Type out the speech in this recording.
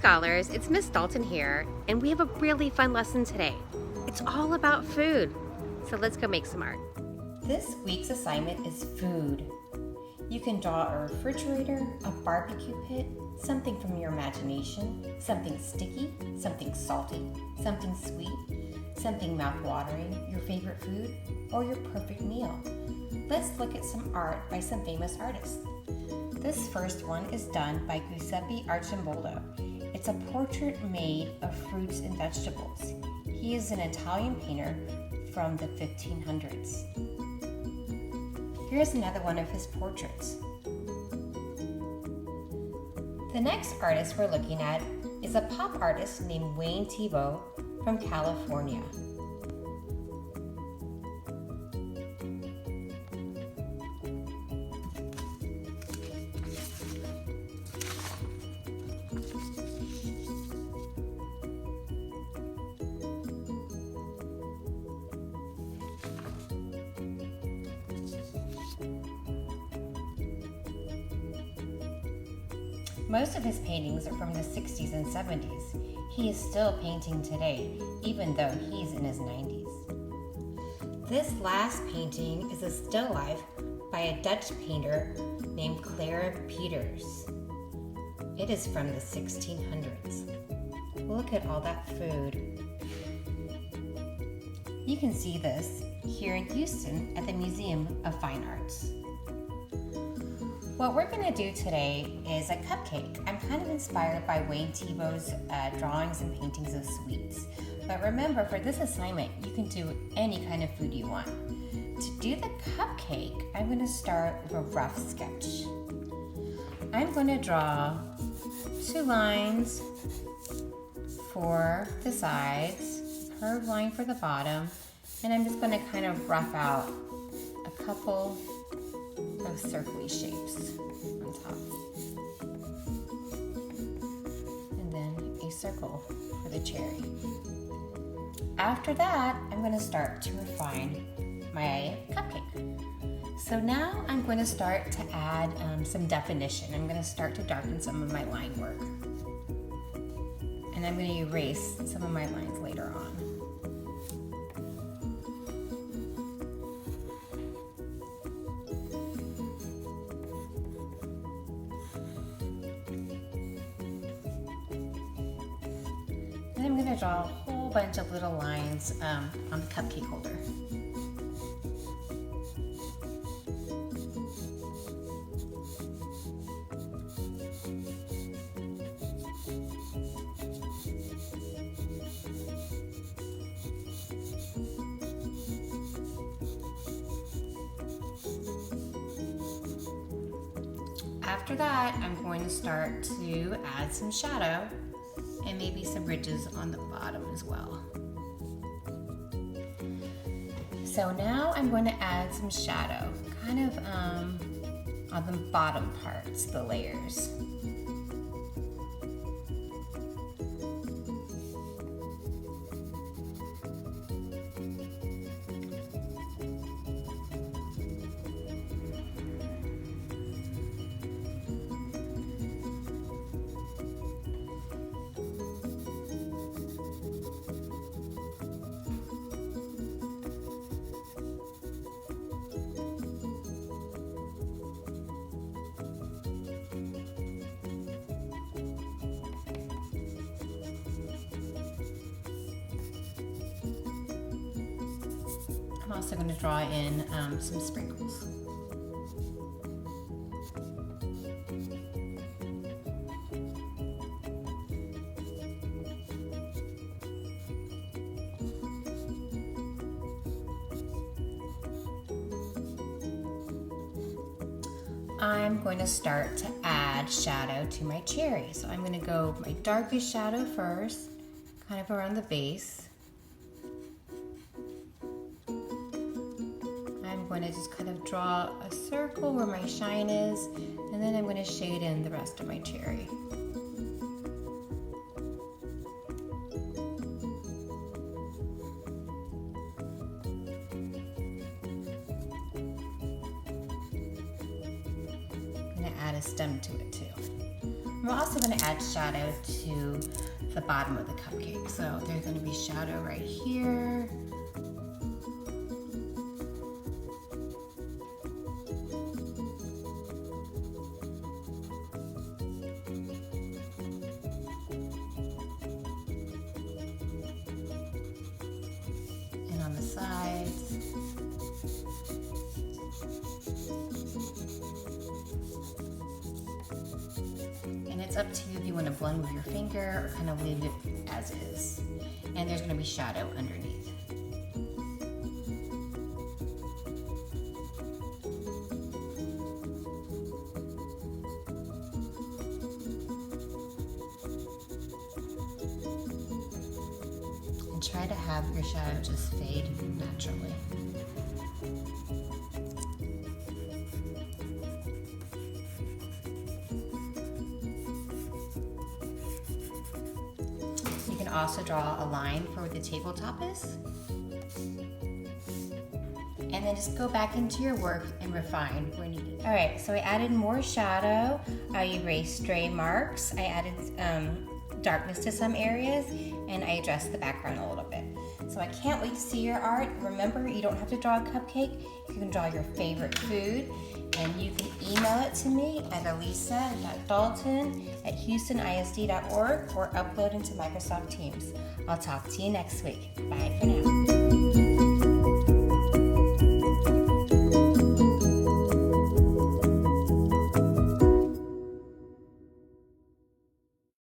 Scholars, it's Miss Dalton here, and we have a really fun lesson today. It's all about food, so let's go make some art. This week's assignment is food. You can draw a refrigerator, a barbecue pit, something from your imagination, something sticky, something salty, something sweet, something mouth-watering, your favorite food, or your perfect meal. Let's look at some art by some famous artists. This first one is done by Giuseppe Arcimboldo. It's a portrait made of fruits and vegetables. He is an Italian painter from the 1500s. Here's another one of his portraits. The next artist we're looking at is a pop artist named Wayne Thiebaud from California. Most of his paintings are from the 60s and 70s. He is still painting today, even though he's in his 90s. This last painting is a still life by a Dutch painter named Clara Peters. It is from the 1600s. Look at all that food. You can see this here in Houston at the Museum of Fine Arts. What we're going to do today is a cupcake. I'm kind of inspired by Wayne Thiebaud's drawings and paintings of sweets. But remember, for this assignment, you can do any kind of food you want. To do the cupcake, I'm going to start with a rough sketch. I'm going to draw 2 lines for the sides, a curved line for the bottom, and I'm just going to kind of rough out a couple of circly shapes on top. And then a circle for the cherry. After that, I'm going to start to refine my cupcake. So now I'm going to start to add some definition. I'm going to start to darken some of my line work. And I'm going to erase some of my lines later on. I'm going to draw a whole bunch of little lines on the cupcake holder. After that, I'm going to start to add some shadow and maybe some ridges on the bottom as well. So now I'm going to add some shadow, kind of on the bottom parts, the layers. I'm also going to draw in some sprinkles. I'm going to start to add shadow to my cherry. So I'm going to go my darkest shadow first, kind of around the base. I'm going to just kind of draw a circle where my shine is, and then I'm going to shade in the rest of my cherry. I'm going to add a stem to it too. I'm We're also going to add shadow to the bottom of the cupcake. So there's going to be shadow right here. And on the sides. And it's up to you if you want to blend with your finger or kind of leave it as is. And there's going to be shadow underneath. And try to have your shadow just fade naturally. You can also draw a line for where the tabletop is. And then just go back into your work and refine where needed. All right, so I added more shadow. I erased stray marks. I added darkness to some areas, and I addressed the background a little bit. So I can't wait to see your art. Remember, you don't have to draw a cupcake. You can draw your favorite food, and you can email it to me at elisa.dalton@houstonisd.org or upload into Microsoft Teams. I'll talk to you next week. Bye for now.